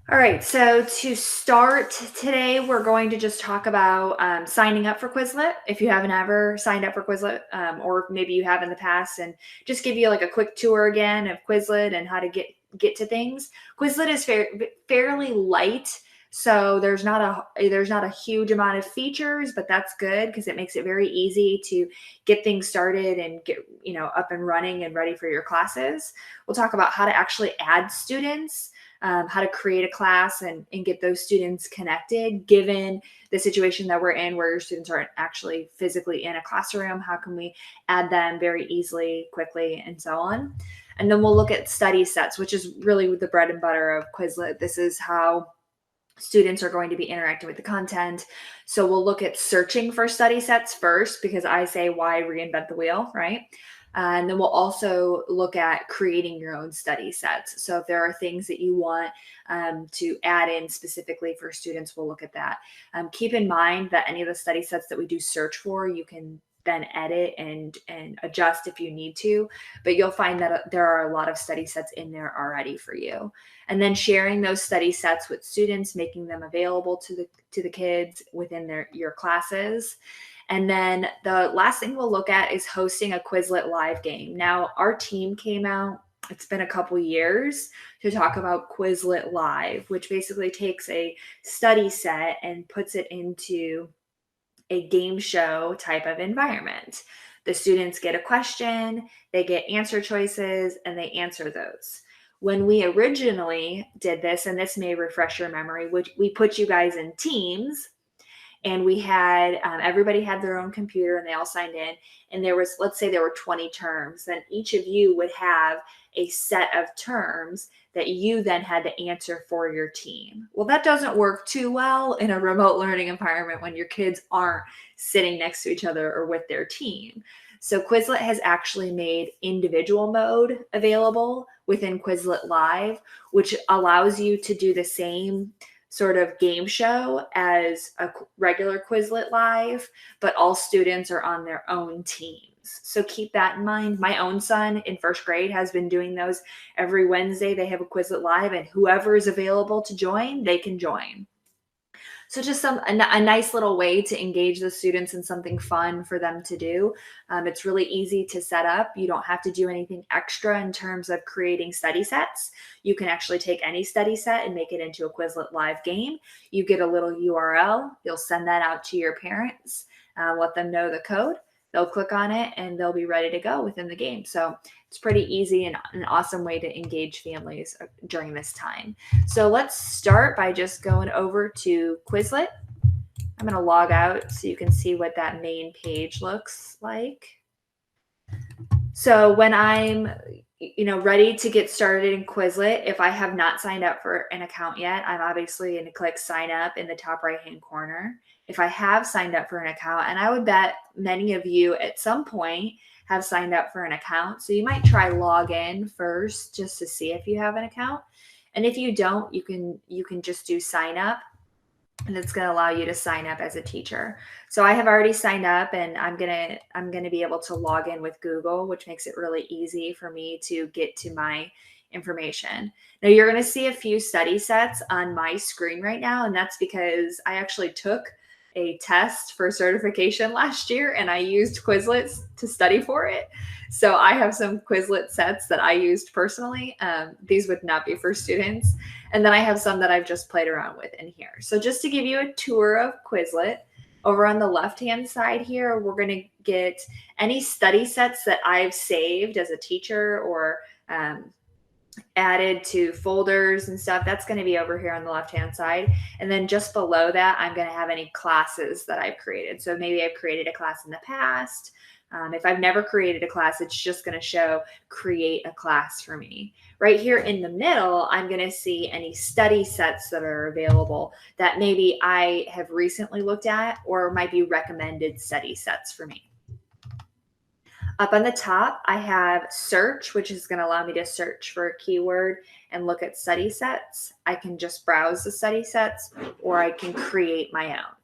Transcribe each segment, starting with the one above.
All right, so to start today, we're going to just talk about signing up for Quizlet. If you haven't ever signed up for Quizlet, or maybe you have in the past, and just give you like a quick tour again of Quizlet and how to get to things. Quizlet is fairly light, so there's not a huge amount of features, but that's good because it makes it very easy to get things started and get up and running and ready for your classes. We'll talk about how to actually add students, how to create a class and get those students connected given the situation that we're in where your students aren't actually physically in a classroom. How can we add them very easily, quickly, and so on? And then we'll look at study sets, which is really the bread and butter of Quizlet. This is how students are going to be interacting with the content. So we'll look at searching for study sets first, because I say, why reinvent the wheel, right? And then we'll also look at creating your own study sets. So if there are things that you want to add in specifically for students, we'll look at that. Keep in mind that any of the study sets that we do search for, you can then edit and adjust if you need to, but you'll find that there are a lot of study sets in there already for you. And then sharing those study sets with students, making them available to the kids within your classes. And then the last thing we'll look at is hosting a Quizlet live game. Now, our team came out, it's been a couple years, to talk about Quizlet Live, which basically takes a study set and puts it into a game show type of environment. The students get a question, they get answer choices, and they answer those. When we originally did this, and this may refresh your memory, which we put you guys in teams, and we had everybody had their own computer and they all signed in, and there was, let's say there were 20 terms, then each of you would have a set of terms that you then had to answer for your team. Well, that doesn't work too well in a remote learning environment when your kids aren't sitting next to each other or with their team. So Quizlet has actually made individual mode available within Quizlet Live, which allows you to do the same sort of game show as a regular Quizlet Live, but all students are on their own teams. So keep that in mind. My own son in first grade has been doing those every Wednesday. They have a Quizlet Live, and whoever is available to join, they can join. So just a nice little way to engage the students in something fun for them to do. It's really easy to set up. You don't have to do anything extra in terms of creating study sets. You can actually take any study set and make it into a Quizlet live game. You get a little URL. You'll send that out to your parents, let them know the code. They'll click on it and they'll be ready to go within the game. So it's pretty easy and an awesome way to engage families during this time. So let's start by just going over to Quizlet. I'm going to log out so you can see what that main page looks like. So when I'm ready to get started in Quizlet, if I have not signed up for an account yet, I'm obviously going to click sign up in the top right hand corner. If I have signed up for an account, and I would bet many of you at some point have signed up for an account, so you might try log in first just to see if you have an account. And if you don't, you can just do sign up, and it's going to allow you to sign up as a teacher. So I have already signed up, and I'm going to be able to log in with Google, which makes it really easy for me to get to my information. Now you're going to see a few study sets on my screen right now, and that's because I actually took a test for certification last year and I used Quizlet to study for it. So I have some Quizlet sets that I used personally. These would not be for students. And then I have some that I've just played around with in here. So just to give you a tour of Quizlet, over on the left-hand side here, we're going to get any study sets that I've saved as a teacher or added to folders and stuff. That's going to be over here on the left-hand side. And then just below that, I'm going to have any classes that I've created. So maybe I've created a class in the past. If I've never created a class, it's just going to show create a class for me. Right here in the middle, I'm going to see any study sets that are available that maybe I have recently looked at or might be recommended study sets for me. Up on the top, I have search, which is going to allow me to search for a keyword and look at study sets. I can just browse the study sets, or I can create my own.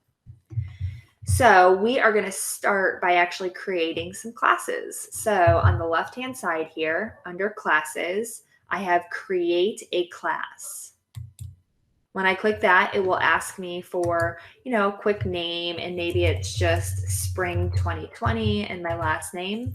So we are going to start by actually creating some classes. So on the left-hand side here, under classes, I have create a class. When I click that, it will ask me for, quick name, and maybe it's just spring 2020 and my last name.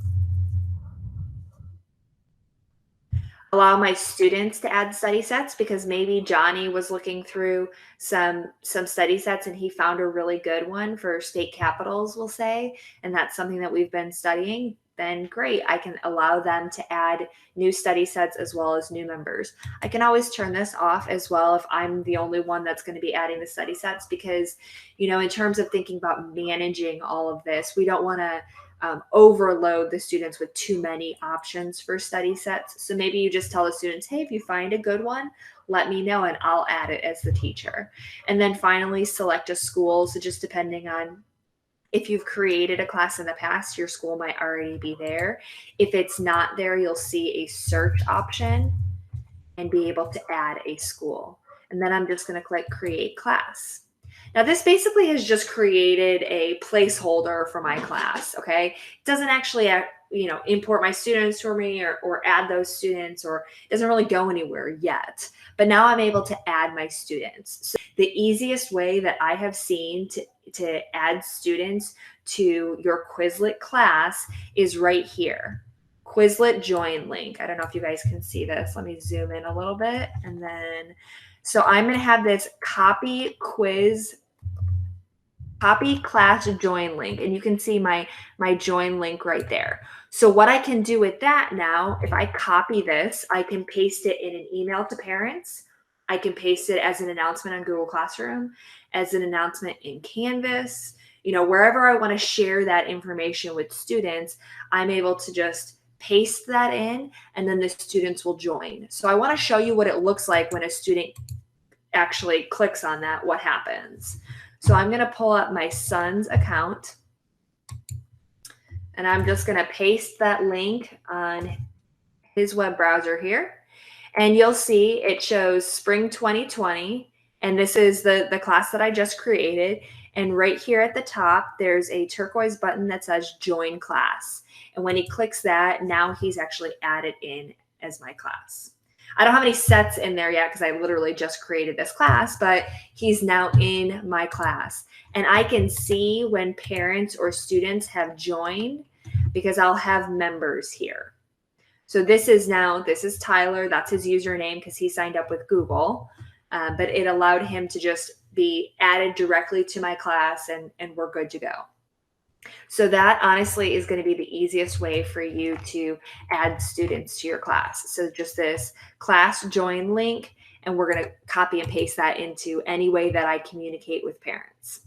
Allow my students to add study sets, because maybe Johnny was looking through some study sets and he found a really good one for state capitals, we'll say, and that's something that we've been studying. Then great, I can allow them to add new study sets as well as new members. I can always turn this off as well if I'm the only one that's going to be adding the study sets, because in terms of thinking about managing all of this, we don't want to overload the students with too many options for study sets. So maybe you just tell the students, hey, if you find a good one, let me know and I'll add it as the teacher. And then finally, select a school. So just depending on if you've created a class in the past, your school might already be there. If it's not there, you'll see a search option and be able to add a school. And then I'm just going to click create class. Now this basically has just created a placeholder for my class, okay? It doesn't actually, import my students for me or add those students, or it doesn't really go anywhere yet. But now I'm able to add my students. So the easiest way that I have seen to add students to your Quizlet class is right here. Quizlet join link. I don't know if you guys can see this. Let me zoom in a little bit. And then, so I'm going to have this copy class join link. And you can see my join link right there. So what I can do with that now, if I copy this, I can paste it in an email to parents. I can paste it as an announcement on Google Classroom, as an announcement in Canvas, wherever I want to share that information with students, I'm able to just paste that in, and then the students will join. So I want to show you what it looks like when a student actually clicks on that, what happens. So I'm going to pull up my son's account, and I'm just going to paste that link on his web browser here. And you'll see it shows spring 2020, and this is the class that I just created. And right here at the top, there's a turquoise button that says join class. And when he clicks that, now he's actually added in as my class. I don't have any sets in there yet because I literally just created this class, but he's now in my class. And I can see when parents or students have joined because I'll have members here. So this is Tyler. That's his username because he signed up with Google. But it allowed him to just be added directly to my class, and we're good to go. So that honestly is going to be the easiest way for you to add students to your class. So just this class join link, and we're going to copy and paste that into any way that I communicate with parents.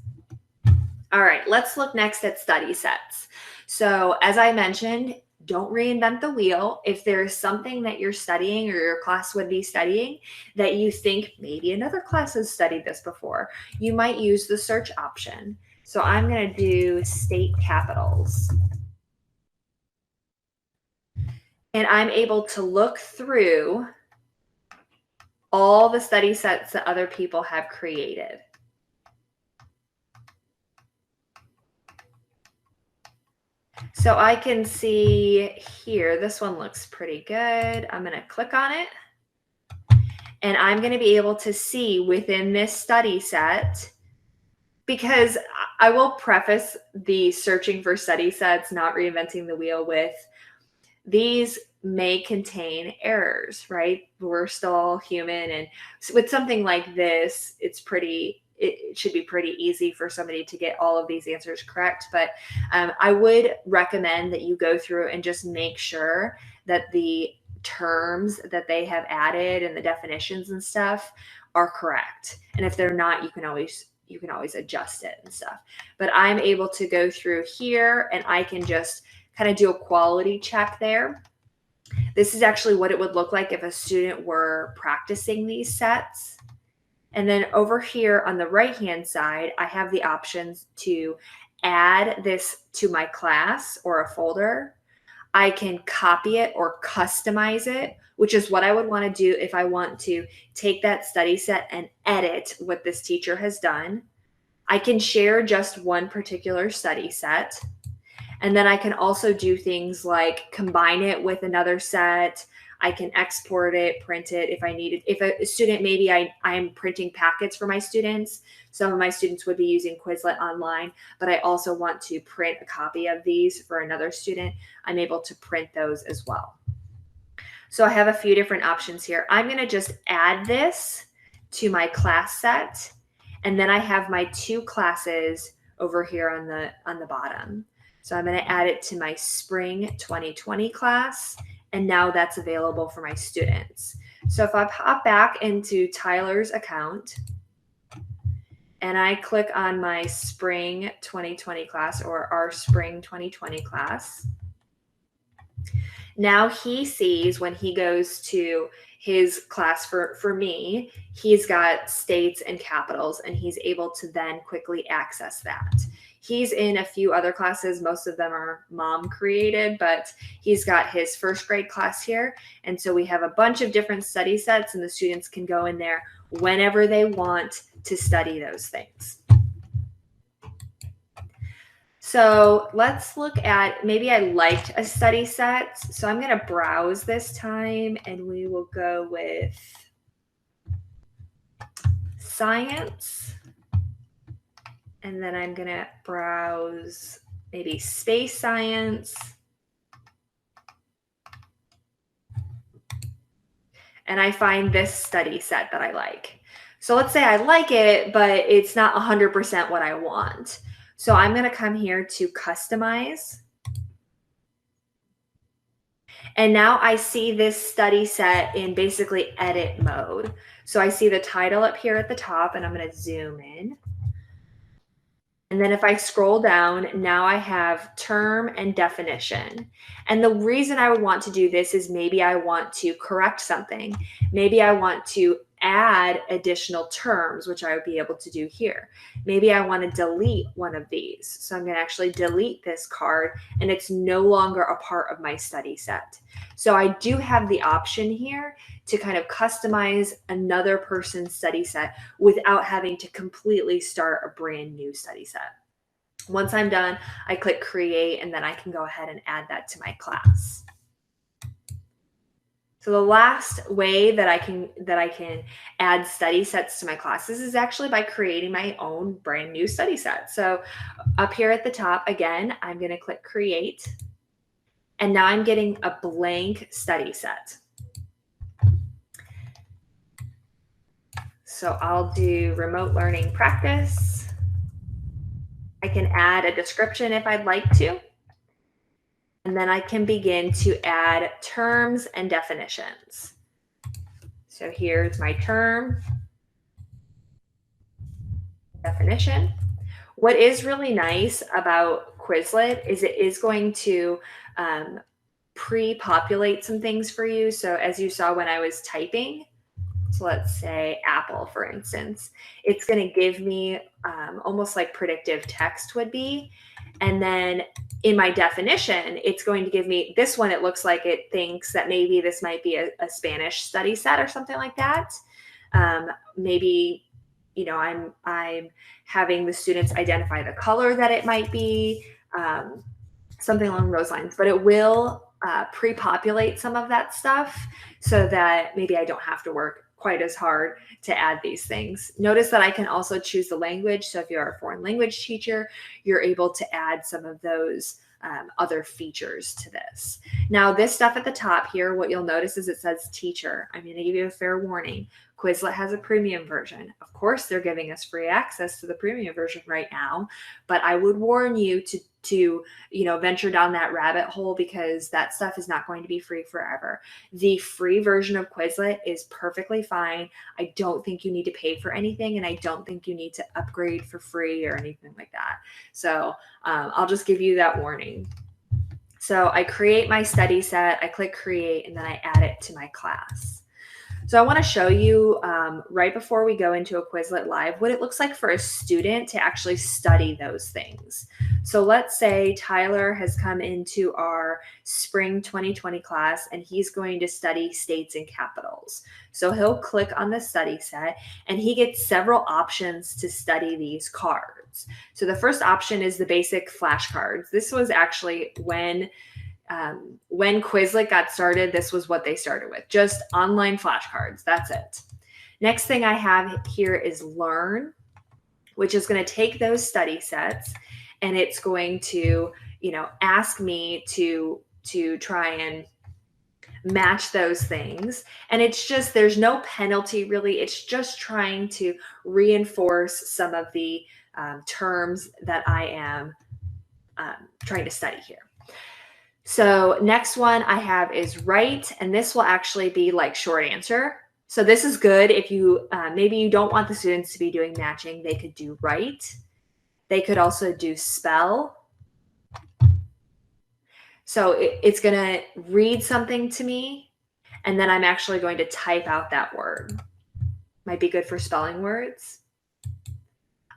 All right, let's look next at study sets. So as I mentioned, don't reinvent the wheel. If there's something that you're studying or your class would be studying that you think maybe another class has studied this before, you might use the search option. So I'm going to do state capitals. And I'm able to look through all the study sets that other people have created. So I can see here, this one looks pretty good. I'm going to click on it. And I'm going to be able to see within this study set, because I will preface the searching for study sets, not reinventing the wheel, with these may contain errors, right? We're still all human. And with something like this, it should be pretty easy for somebody to get all of these answers correct. But I would recommend that you go through and just make sure that the terms that they have added and the definitions and stuff are correct. And if they're not, you can always adjust it and stuff. But I'm able to go through here and I can just kind of do a quality check there. This is actually what it would look like if a student were practicing these sets. And then over here on the right-hand side, I have the options to add this to my class or a folder. I can copy it or customize it, which is what I would want to do if I want to take that study set and edit what this teacher has done. I can share just one particular study set. And then I can also do things like combine it with another set. I can export it, print it if I need it. If a student, maybe I'm printing packets for my students. Some of my students would be using Quizlet online, but I also want to print a copy of these for another student. I'm able to print those as well. So I have a few different options here. I'm going to just add this to my class set, and then I have my 2 classes over here on the bottom. So I'm going to add it to my spring 2020 class, and now that's available for my students. So if I pop back into Tyler's account and I click on my spring 2020 class, or our spring 2020 class, now he sees, when he goes to his class for me, he's got states and capitals, and he's able to then quickly access that. He's in a few other classes. Most of them are mom created, but he's got his first grade class here. And so we have a bunch of different study sets, and the students can go in there whenever they want to study those things. So let's look at, maybe I liked a study set. So I'm going to browse this time, and we will go with science. And then I'm going to browse maybe space science. And I find this study set that I like. So let's say I like it, but it's not 100% what I want. So I'm going to come here to customize. And now I see this study set in basically edit mode. So I see the title up here at the top, and I'm going to zoom in. And then if I scroll down, now I have term and definition. And the reason I would want to do this is maybe I want to correct something. Maybe I want to add additional terms, which I would be able to do here. Maybe I want to delete one of these. So I'm going to actually delete this card, and it's no longer a part of my study set. So I do have the option here to kind of customize another person's study set without having to completely start a brand new study set. Once I'm done, I click create, and then I can go ahead and add that to my class. So the last way that I can add study sets to my classes is actually by creating my own brand new study set. So up here at the top, again, I'm going to click create, and now I'm getting a blank study set. So I'll do remote learning practice. I can add a description if I'd like to. And then I can begin to add terms and definitions. So here's my term, definition. What is really nice about Quizlet is it is going to pre-populate some things for you. So as you saw when I was typing, so let's say Apple, for instance, it's going to give me almost like predictive text would be. And then in my definition, it's going to give me this one. It looks like it thinks that maybe this might be a Spanish study set or something like that. Maybe, you know, I'm having the students identify the color that it might be, something along those lines. But it will pre-populate some of that stuff so that maybe I don't have to work quite as hard to add these things. Notice that I can also choose the language. So if you're a foreign language teacher, you're able to add some of those other features to this. Now, this stuff at the top here, what you'll notice is it says teacher. I'm going to give you a fair warning. Quizlet has a premium version. Of course, they're giving us free access to the premium version right now, but I would warn you to venture down that rabbit hole, because that stuff is not going to be free forever. The free version of Quizlet is perfectly fine. I don't think you need to pay for anything, and I don't think you need to upgrade for free or anything like that. So I'll just give you that warning. So I create my study set, I click create, and then I add it to my class. So I want to show you right before we go into a Quizlet Live what it looks like for a student to actually study those things. So let's say Tyler has come into our spring 2020 class, and he's going to study states and capitals. So he'll click on the study set, and he gets several options to study these cards. So the first option is the basic flashcards. This was actually when when Quizlet got started, this was what they started with, just online flashcards. That's it. Next thing I have here is Learn, which is going to take those study sets and it's going to, ask me to try and match those things. And it's just, there's no penalty really. It's just trying to reinforce some of the terms that I am trying to study here. So next one I have is Write, and this will actually be like short answer. So this is good if you, maybe you don't want the students to be doing matching. They could do Write. They could also do Spell. So it's going to read something to me, and then I'm actually going to type out that word. Might be good for spelling words.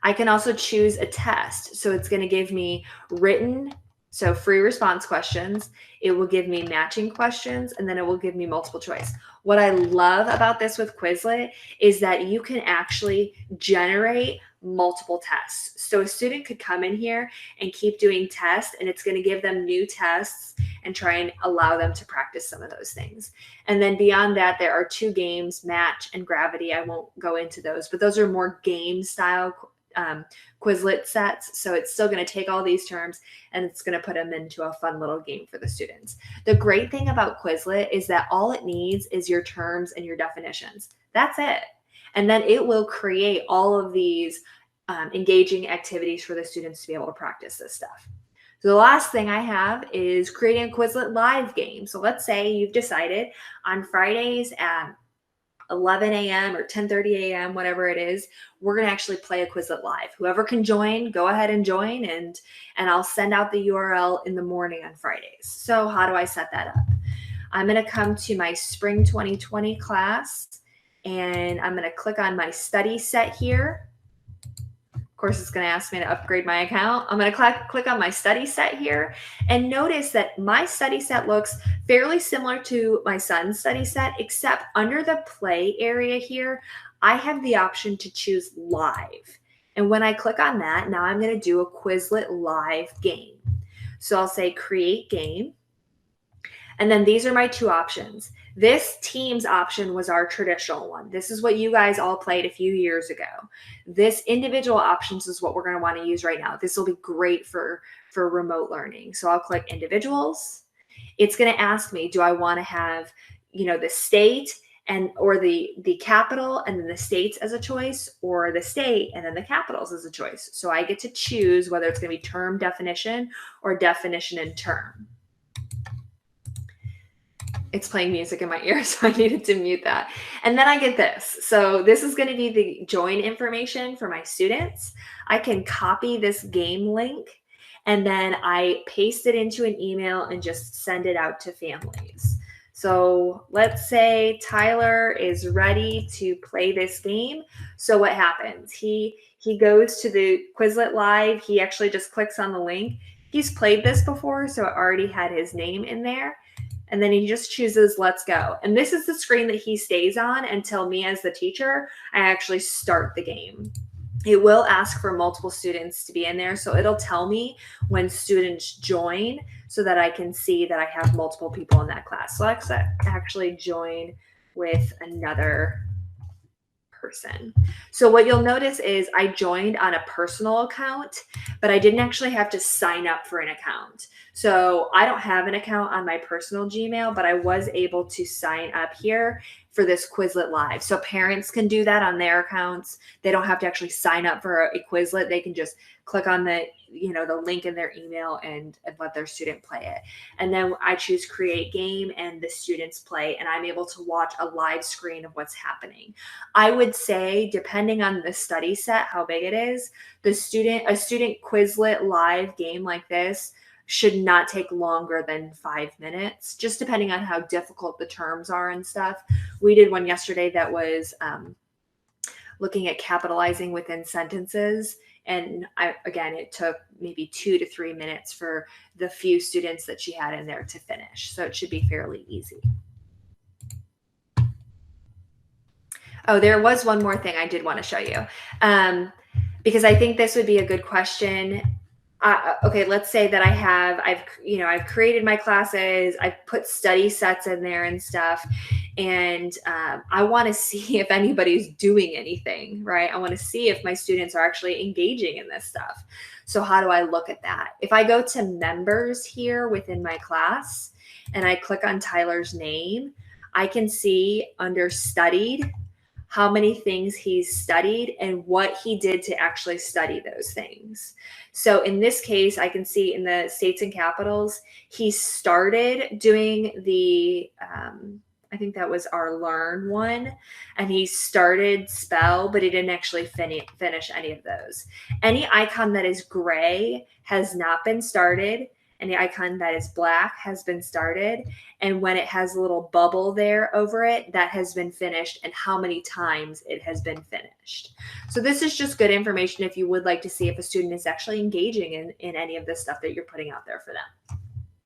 I can also choose a test. So it's going to give me written, so free response questions. It will give me matching questions, and then it will give me multiple choice. What I love about this with Quizlet is that you can actually generate multiple tests. So a student could come in here and keep doing tests, and it's going to give them new tests and try and allow them to practice some of those things. And then beyond that, there are 2 games, Match and Gravity. I won't go into those, but those are more game style Quizlet sets. So it's still going to take all these terms and it's going to put them into a fun little game for the students. The great thing about Quizlet is that all it needs is your terms and your definitions. That's it. And then it will create all of these engaging activities for the students to be able to practice this stuff. So the last thing I have is creating a Quizlet live game. So let's say you've decided on Fridays at 11 a.m. or 10:30 a.m., whatever it is, we're going to actually play a Quizlet live. Whoever can join, go ahead and join, and I'll send out the URL in the morning on Fridays. So how do I set that up? I'm going to come to my Spring 2020 class, and I'm going to click on my study set here. Of course, it's going to ask me to upgrade my account. I'm going to click on my study set here, and notice that my study set looks fairly similar to my son's study set, except under the play area here, I have the option to choose live. And when I click on that, now I'm going to do a Quizlet live game. So I'll say create game. And then these are my 2 options. This teams option was our traditional one. This is what you guys all played a few years ago. This individual options is what we're going to want to use right now. This will be great for remote learning. So I'll click individuals. It's going to ask me, do I want to have, the state or the capital and then the states as a choice, or the state and then the capitals as a choice. So I get to choose whether it's going to be term definition or definition and term. It's playing music in my ear, so I needed to mute that. And then I get this. So this is going to be the join information for my students. I can copy this game link, and then I paste it into an email and just send it out to families. So let's say Tyler is ready to play this game. So what happens? He goes to the Quizlet Live. He actually just clicks on the link. He's played this before, so it already had his name in there. And then he just chooses let's go. And this is the screen that he stays on until me as the teacher, I actually start the game. It will ask for multiple students to be in there. So it'll tell me when students join so that I can see that I have multiple people in that class. So let's actually join with another person. So what you'll notice is I joined on a personal account, but I didn't actually have to sign up for an account. So I don't have an account on my personal Gmail, but I was able to sign up here for this Quizlet Live. So parents can do that on their accounts. They don't have to actually sign up for a Quizlet. They can just click on the link in their email and let their student play it. And then I choose create game and the students play, and I'm able to watch a live screen of what's happening. I would say, depending on the study set, how big it is, a student Quizlet live game like this should not take longer than 5 minutes, just depending on how difficult the terms are and stuff. We did one yesterday that was looking at capitalizing within sentences. And it took maybe 2 to 3 minutes for the few students that she had in there to finish. So it should be fairly easy. Oh, there was one more thing I did want to show you, because I think this would be a good question. Okay, let's say that I've created my classes, I've put study sets in there and stuff, and I want to see if anybody's doing anything, right? I want to see if my students are actually engaging in this stuff. So how do I look at that? If I go to members here within my class and I click on Tyler's name, I can see under studied how many things he's studied and what he did to actually study those things. So in this case, I can see in the states and capitals, he started doing I think that was our learn one, and he started spell, but he didn't actually finish any of those. Any icon that is gray has not been started. Any icon that is black has been started. And when it has a little bubble there over it, that has been finished and how many times it has been finished. So this is just good information if you would like to see if a student is actually engaging in any of this stuff that you're putting out there for them.